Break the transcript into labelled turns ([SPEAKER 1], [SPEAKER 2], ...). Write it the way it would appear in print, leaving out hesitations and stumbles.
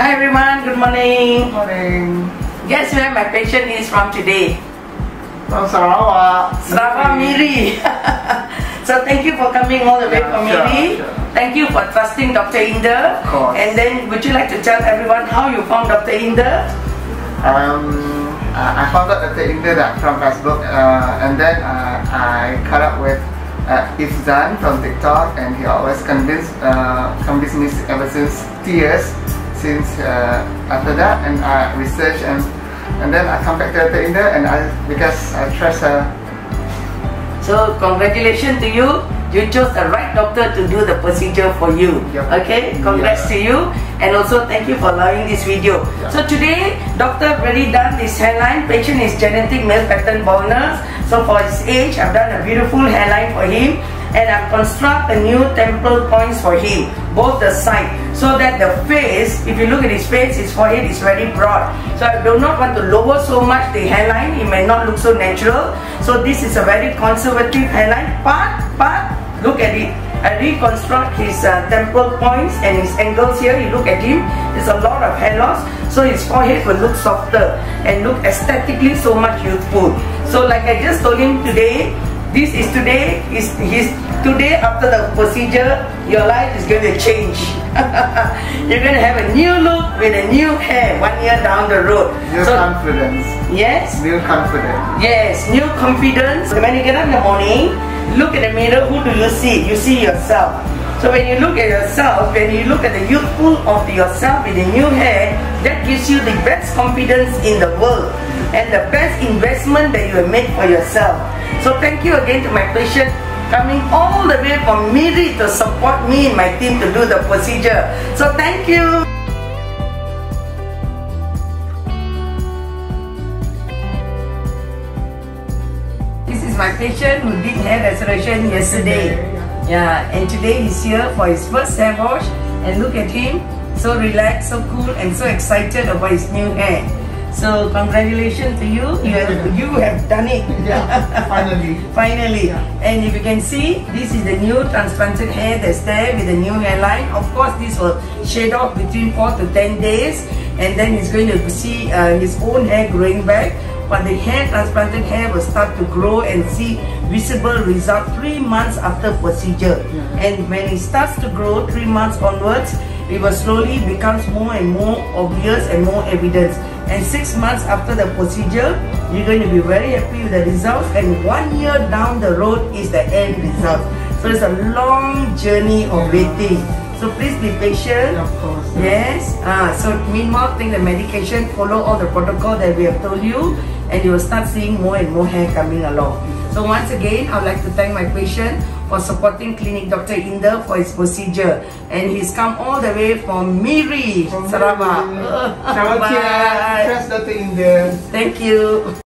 [SPEAKER 1] Hi everyone, good morning.
[SPEAKER 2] Good morning.
[SPEAKER 1] Guess where my patient is from today?
[SPEAKER 2] From Sarawak.
[SPEAKER 1] Sarawak, Miri. So thank you for coming all the way from Miri.
[SPEAKER 2] Sure.
[SPEAKER 1] Thank you for trusting Dr. Inder.
[SPEAKER 2] Of course.
[SPEAKER 1] And then would you like to tell everyone how you found Dr. Inder?
[SPEAKER 2] I found out Dr. Inder from Facebook, and then I caught up with Ifzan from TikTok, and he always convinced me ever since 2 years since after that, and I researched and then I come back to Dr. Inder, and because I trust her.
[SPEAKER 1] So congratulations to you. You chose the right doctor to do the procedure for you.
[SPEAKER 2] Yep.
[SPEAKER 1] Okay, congrats to you, and also thank you for allowing this video.
[SPEAKER 2] Yep.
[SPEAKER 1] So today, doctor already done this hairline. Patient is genetic male pattern baldness. So for his age, I've done a beautiful hairline for him, and I've construct a new temple points for him, both the side, so that the face, if you look at his face, his forehead is very broad. So I do not want to lower so much the hairline, it may not look so natural. So this is a very conservative hairline, but look at it. I reconstruct his temple points and his angles here. You look at him, there's a lot of hair loss, so his forehead will look softer and look aesthetically so much youthful. So like I just told him today, today after the procedure, your life is going to change. You're going to have a new look with a new hair 1 year down the road.
[SPEAKER 2] New confidence.
[SPEAKER 1] Yes?
[SPEAKER 2] New confidence.
[SPEAKER 1] Yes, new confidence. When you get up in the morning, look at the mirror, who do you see? You see yourself. So when you look at yourself, when you look at the youthful of yourself with the new hair, that gives you the best confidence in the world and the best investment that you have made for yourself. So thank you again to my patient coming all the way from Miri to support me and my team to do the procedure. So thank you. This is my patient who did hair restoration yesterday. Yeah, and today he's here for his first hair wash, and look at him, so relaxed, so cool, and so excited about his new hair. So congratulations to you. You have done it.
[SPEAKER 2] Yeah, finally.
[SPEAKER 1] Finally.
[SPEAKER 2] Yeah.
[SPEAKER 1] And if you can see, this is the new transplanted hair that's there with the new hairline. Of course, this will shade off between 4 to 10 days, and then he's going to see his own hair growing back. But the transplanted hair will start to grow and see visible result 3 months after procedure. Yeah. And when it starts to grow 3 months onwards, it will slowly becomes more and more obvious and more evidence. And 6 months after the procedure, you're going to be very happy with the results, and 1 year down the road is the end result. So it's a long journey of waiting. So please be patient.
[SPEAKER 2] Of course.
[SPEAKER 1] Yes. So meanwhile, take the medication, follow all the protocol that we have told you, and you will start seeing more and more hair coming along. So once again, I would like to thank my patient for supporting Clinic Dr. Inder for his procedure. And he's come all the way from Miri, Sarawak.
[SPEAKER 2] Sarawak here. Trust Dr. Inder.
[SPEAKER 1] Thank you.